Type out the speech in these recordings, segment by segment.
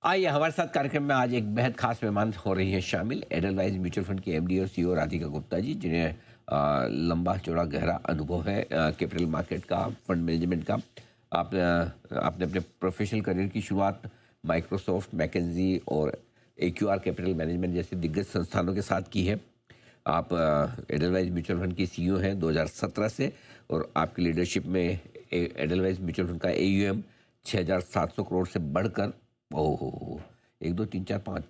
आइए हमारे साथ कार्यक्रम में आज एक बेहद खास मेहमान हो रही हैं शामिल एडलवाइज म्यूचुअल फंड के एमडी और सीईओ राधिका गुप्ता जी, जिन्हें लंबा चौड़ा गहरा अनुभव है कैपिटल मार्केट का, फंड मैनेजमेंट का। आपने अपने प्रोफेशनल करियर की शुरुआत माइक्रोसॉफ्ट, मैकेंजी और एक्यूआर कैपिटल मैनेजमेंट जैसे दिग्गज संस्थानों के साथ की है। आप एडलवाइज म्यूचुअल फंड की सीईओ हैं 2017 से, और आपकी लीडरशिप में एडलवाइज म्यूचुअल फंड का एयूएम 6,700 करोड़ से बढ़कर ओहो 1 2 3 4 5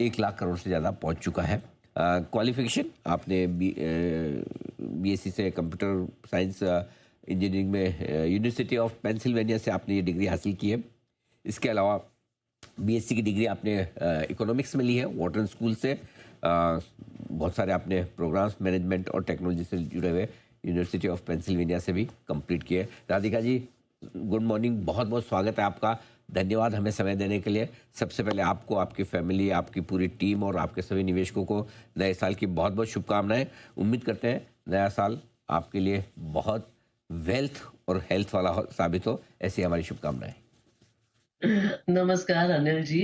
1 लाख करोड़ से ज़्यादा पहुंच चुका है। क्वालिफिकेशन आपने बीएससी से कंप्यूटर साइंस इंजीनियरिंग में यूनिवर्सिटी ऑफ पेंसिल्वेनिया से आपने ये डिग्री हासिल की है। इसके अलावा बीएससी की डिग्री आपने इकोनॉमिक्स में ली है वॉटरन स्कूल से। बहुत सारे आपने प्रोग्राम्स मैनेजमेंट और टेक्नोलॉजी से जुड़े हुए यूनिवर्सिटी ऑफ पेंसिल्वेनिया से भी कंप्लीट किए। राधिका जी, गुड मॉर्निंग, बहुत बहुत स्वागत है आपका। धन्यवाद हमें समय देने के लिए। सबसे पहले आपको, आपकी फैमिली, आपकी पूरी टीम और आपके सभी निवेशकों को नए साल की बहुत बहुत शुभकामनाएं। उम्मीद करते हैं नया साल आपके लिए बहुत वेल्थ और हेल्थ वाला साबित हो, ऐसी हमारी शुभकामनाएं। नमस्कार अनिल जी।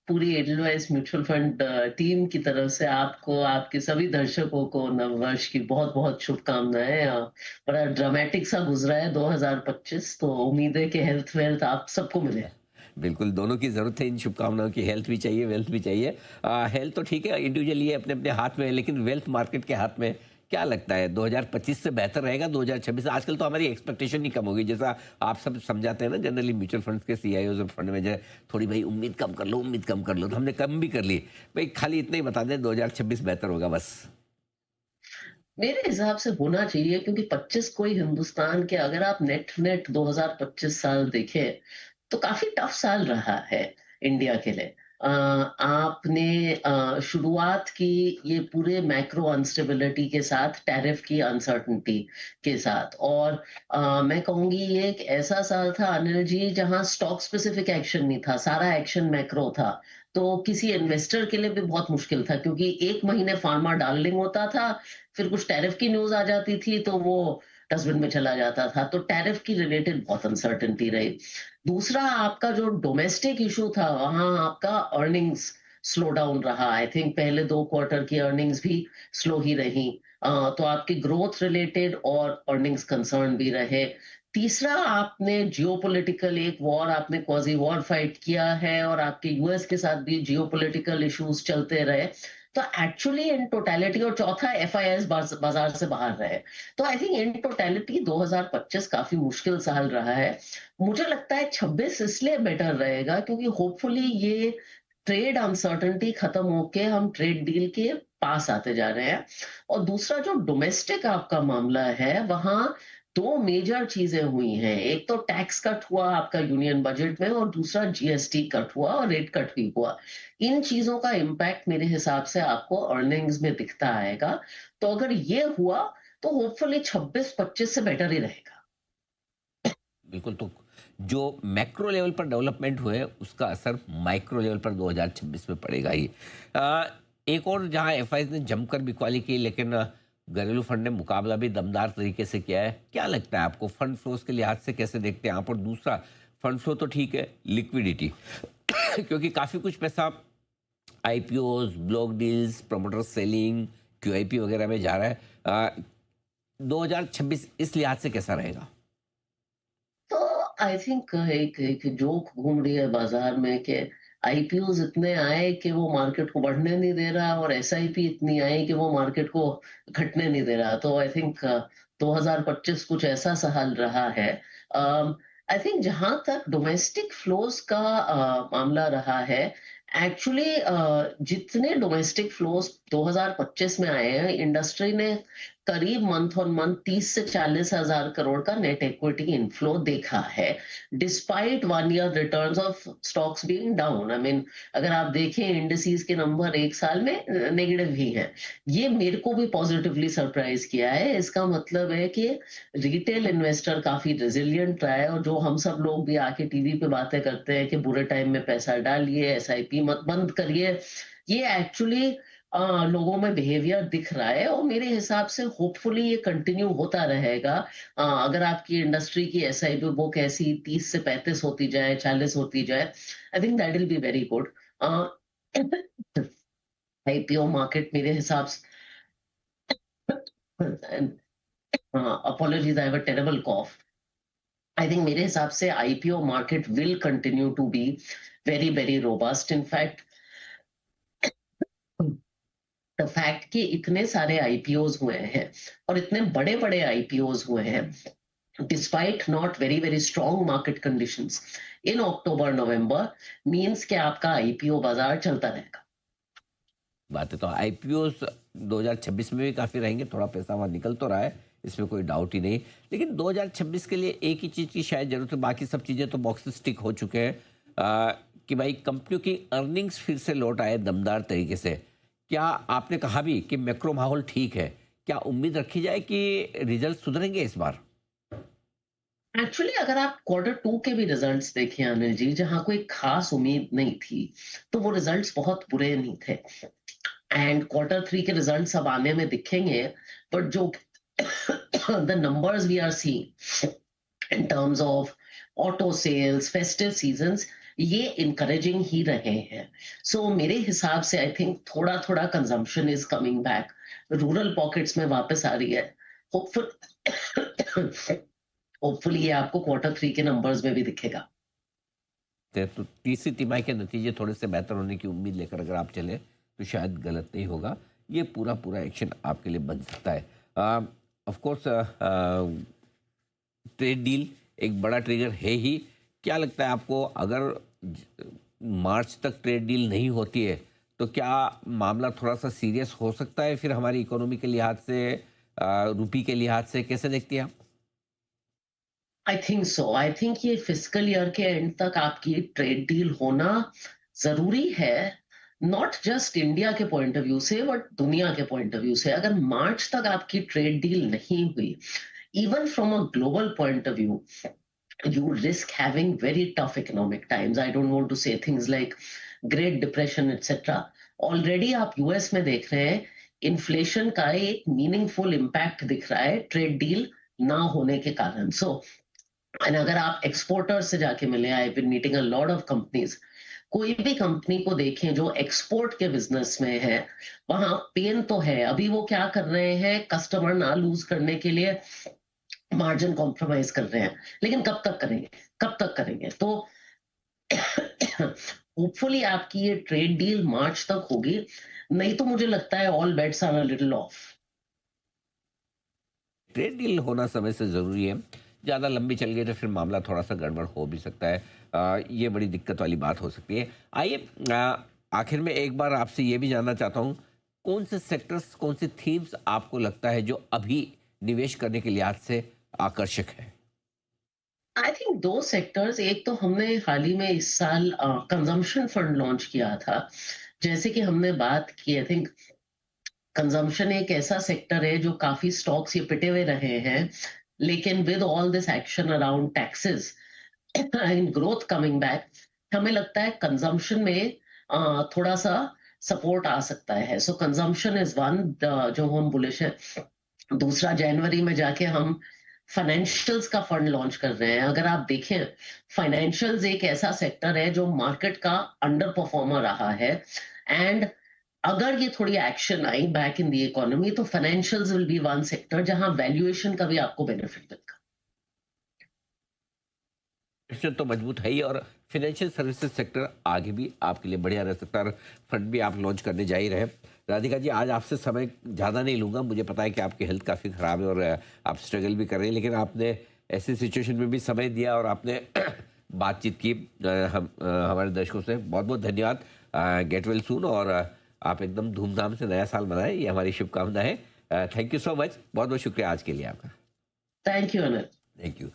पूरी एडलवाइस म्यूचुअल फंड टीम की तरफ से आपको, आपके सभी दर्शकों को नववर्ष की बहुत बहुत शुभकामनाएं। बड़ा ड्रामेटिक सा गुजरा है 2025, तो उम्मीद है कि हेल्थ वेल्थ आप सबको मिले। बिल्कुल, दोनों की ज़रूरत है इन शुभकामनाओं की। हेल्थ भी चाहिए, वेल्थ भी चाहिए। हेल्थ तो ठीक है, इंडिविजुअली अपने अपने हाथ में है, लेकिन वेल्थ मार्केट के हाथ में है। क्या लगता है 2025 से बेहतर रहेगा 2026? आजकल तो हमारी एक्सपेक्टेशन ही कम हो गई, जैसा आप सब समझाते हैं ना जनरली म्यूचुअल फंड्स के सीईओज और फंड मैनेजर, थोड़ी भाई उम्मीद कम कर लो, उम्मीद कम कर लो, तो हमने कम भी कर ली। भाई खाली इतना ही बता दें 2026 बेहतर होगा बस। मेरे हिसाब से होना चाहिए, क्योंकि 25 कोई हिंदुस्तान के, अगर आप नेट नेट 2025 साल देखें तो काफी टफ साल रहा है इंडिया के लिए। आपने शुरुआत की ये पूरे मैक्रो अनस्टेबिलिटी के साथ, टैरिफ की अनसर्टनिटी के साथ, और मैं कहूंगी ये एक ऐसा साल था अनिल जी जहां स्टॉक स्पेसिफिक एक्शन नहीं था, सारा एक्शन मैक्रो था। तो किसी इन्वेस्टर के लिए भी बहुत मुश्किल था, क्योंकि एक महीने फार्मा डार्लिंग होता था, फिर कुछ टैरिफ की न्यूज आ जाती थी तो वो डस्टबिन में चला जाता था। तो टैरिफ की रिलेटेड बहुत अनसर्टेनिटी रही। दूसरा, आपका जो डोमेस्टिक इशू था, वहां आपका अर्निंग्स स्लो डाउन रहा। आई थिंक पहले 2 क्वार्टर की अर्निंग्स भी स्लो ही रही। तो आपकी ग्रोथ रिलेटेड और अर्निंग्स कंसर्न भी रहे। तीसरा, आपने जियोपॉलिटिकल एक वॉर, आपने क्वाजी वॉर फाइट किया है, और आपके यूएस के साथ भी जियोपॉलिटिकल इश्यूज चलते रहे। तो एक्चुअली इन टोटलिटी, और चौथा एफआईएस बाजार से बाहर रहे। तो आई थिंक इन टोटलिटी 2025 काफी मुश्किल साल रहा है। मुझे लगता है 26 इसलिए बेटर रहेगा क्योंकि होपफुली ये ट्रेड अनसर्टेनिटी खत्म होके हम ट्रेड डील के पास आते जा रहे हैं। और दूसरा, जो डोमेस्टिक आपका मामला है, वहां दो मेजर चीजें हुई हैं। एक तो टैक्स कट हुआ आपका यूनियन बजट में, और दूसरा जीएसटी कट हुआ और रेट कट भी हुआ। इन चीजों का इम्पैक्ट मेरे हिसाब से आपको अर्निंग्स में दिखता आएगा। तो अगर ये हुआ तो होपफुली 26-25 से बेटर ही रहेगा। बिल्कुल, तो जो मैक्रो लेवल पर डेवलपमेंट हुए उसका असर माइक्रो लेवल पर 2026 में पड़ेगा ही। अ, एक और जहां एफआईज ने जमकर बिकवाली की, लेकिन घरेलू फंड ने मुकाबला भी दमदार तरीके से किया है। क्या लगता है आपको, फंड फ्लोज के लिहाज से कैसे देखते हैं आप? और दूसरा, फंड फ्लो तो ठीक है, लिक्विडिटी क्योंकि काफ़ी कुछ पैसा IPOs, block deals, promoter selling, QIP वगैरह में जा रहा है। 2026 इस लिहाज से कैसा रहेगा? तो आई थिंक एक एक जोक घूम रही है बाजार में कि आईपीओ इतने आए कि वो मार्केट को बढ़ने नहीं दे रहा, और एसआईपी इतनी आई कि वो मार्केट को घटने नहीं दे रहा। तो आई थिंक 2025 कुछ ऐसा सा हाल रहा है। आई थिंक जहां तक डोमेस्टिक फ्लोज का मामला रहा है, एक्चुअली जितने डोमेस्टिक फ्लोज 2025 में आए हैं, इंडस्ट्री ने करीब मंथ ऑन मंथ 30 से 40 हजार करोड़ का नेट इक्विटी इनफ्लो देखा है, despite 1 year returns of stocks being down. I mean, अगर आप देखें इंडिसेस के नंबर एक साल में नेगेटिव ही हैं। ये मेरे को भी पॉजिटिवली सरप्राइज किया है। इसका मतलब है कि रिटेल इन्वेस्टर काफी रेजिलियंट रहा है, और जो हम सब लोग भी आके टीवी पे बातें करते हैं कि बुरे टाइम में पैसा डालिए, एसआईपी मत बंद करिए, ये एक्चुअली लोगों में बिहेवियर दिख रहा है और मेरे हिसाब से होपफुली ये कंटिन्यू होता रहेगा। अगर आपकी इंडस्ट्री की एसआईपी बुक ऐसी 30 से 35 होती जाए, 40 होती जाए, I think that will be very good. IPO market मेरे हिसाब से, apologies, I have a terrible cough. I think मेरे हिसाब से IPO market will continue to be very very robust. In fact the fact कि इतने सारे आईपीओज हुए हैं और इतने बड़े बड़े आईपीओज हुए हैं despite not very very strong market conditions in October November, means कि आपका आईपीओ बाजार चलता रहेगा। बात है तो आईपीओ 2026 में भी काफ़ी रहेंगे, थोड़ा पैसा वहाँ निकल तो रहा है, इसमें कोई डाउट ही नहीं। लेकिन 2026 के लिए एक ही चीज़ की शायद ज़रूरत है, बाकी सब चीज़ें तो बॉक्सेस टिक हो चुके हैं, कि भाई कंपनियों की अर्निंग्स फिर से लौट आए दमदार तरीके से। क्या आपने कहा भी कि मैक्रो माहौल ठीक है, क्या उम्मीद रखी जाए कि रिजल्ट सुधरेंगे इस बार? एक्चुअली अगर आप क्वार्टर टू के भी रिजल्ट्स देखें अनिल जी, जहां कोई खास उम्मीद नहीं थी, तो वो रिजल्ट्स बहुत बुरे नहीं थे। एंड क्वार्टर थ्री के रिजल्ट्स अब आने में दिखेंगे, बट जो the numbers we are seeing in terms of auto sales, festive seasons, ये इनकरेजिंग ही रहे हैं। सो मेरे हिसाब से आई थिंक थोड़ा थोड़ा consumption is coming back, rural pockets में वापस आ रही है। होपफुल होपफुली ये आपको क्वार्टर थ्री के नंबर्स में भी दिखेगा। तो तीसरी तिमाही के नतीजे थोड़े से बेहतर होने की उम्मीद लेकर अगर आप चले तो शायद गलत नहीं होगा। ये पूरा पूरा एक्शन आपके लिए बन सकता है। ऑफ कोर्स ट्रेड डील एक बड़ा ट्रिगर है ही। क्या लगता है आपको, अगर मार्च तक ट्रेड डील नहीं होती है तो क्या मामला थोड़ा सा सीरियस हो सकता है फिर हमारी इकोनॉमी के लिहाज से, रुपी के लिहाज से? कैसे देखती हैं आप? I think so, I think ये फिस्कल ईयर के एंड तक आपकी ट्रेड डील होना जरूरी है, नॉट जस्ट इंडिया के पॉइंट ऑफ व्यू से बट दुनिया के पॉइंट ऑफ व्यू से। अगर मार्च तक आपकी ट्रेड डील नहीं हुई, even from a global point of view, you risk having very tough economic times. I don't want to say things like Great Depression, etc. Already आप US में देख रहे हैं इन्फ्लेशन का एक मीनिंगफुल इम्पैक्ट दिख रहा है ट्रेड डील ना होने के कारण। सो एंड अगर आप एक्सपोर्टर से जाके मिले, I been meeting a lot of companies, कोई भी कंपनी को देखें जो एक्सपोर्ट के बिजनेस में है, वहां पेन तो है। अभी वो क्या कर रहे हैं, कस्टमर ना लूज करने के लिए मार्जिन कॉम्प्रोमाइज कर रहे हैं, लेकिन कब तक करेंगे, कब तक करेंगे? तो होपफुली आपकी ये ट्रेड डील मार्च तक होगी, नहीं तो मुझे लगता है all bets are a little off. Trade deal होना समय से ज़रूरी है। ज़्यादा लंबी चल गई तो फिर मामला थोड़ा सा गड़बड़ हो भी सकता है। ये बड़ी दिक्कत वाली बात हो सकती है। आइए, आखिर में एक बार आपसे ये भी जानना चाहता हूँ, कौन से सेक्टर्स, कौन से थीम्स आपको लगता है जो अभी निवेश करने के लिहाज से आकर्षक है? आई थिंक दो सेक्टर्स, एक तो हमने हाल ही में इस साल कंजम्पशन फंड लॉन्च किया था। जैसे कि हमने बात की, आई थिंक कंजम्पशन एक ऐसा सेक्टर है जो काफी स्टॉक्स ये पिटे हुए रहे हैं, लेकिन with all this action around taxes and growth coming back, हमें लगता है कंजम्पशन में थोड़ा सा सपोर्ट आ सकता है। सो कंजम्पशन इज वन जो हम बुलिश है। दूसरा, जनवरी में जाके हम फाइनेंशियल्स का फंड लॉन्च कर रहे हैं। अगर आप देखें, फाइनेंशियल्स एक ऐसा सेक्टर है जो मार्केट का अंडर परफॉर्मर रहा है, एंड अगर ये थोड़ी एक्शन आई बैक इन द इकोनॉमी, तो financials will be one sector जहां वैल्यूएशन का भी आपको बेनिफिट मिलेगा। सेक्टर तो मजबूत है ही, और फाइनेंशियल सर्विसेज सेक्टर आगे भी आपके लिए बढ़िया रह सकता है। फंड भी आप लॉन्च करने जा ही रहे। राधिका जी, आज आपसे समय ज़्यादा नहीं लूँगा। मुझे पता है कि आपकी हेल्थ काफ़ी ख़राब है और आप स्ट्रगल भी कर रहे हैं, लेकिन आपने ऐसी सिचुएशन में भी समय दिया और आपने बातचीत की हमारे दर्शकों से। बहुत बहुत धन्यवाद। गेट वेल सून, और आप एकदम धूमधाम से नया साल मनाएं, ये हमारी शुभकामना है। Thank you so much. बहुत बहुत शुक्रिया आज के लिए आपका। Thank you Anil. Thank you.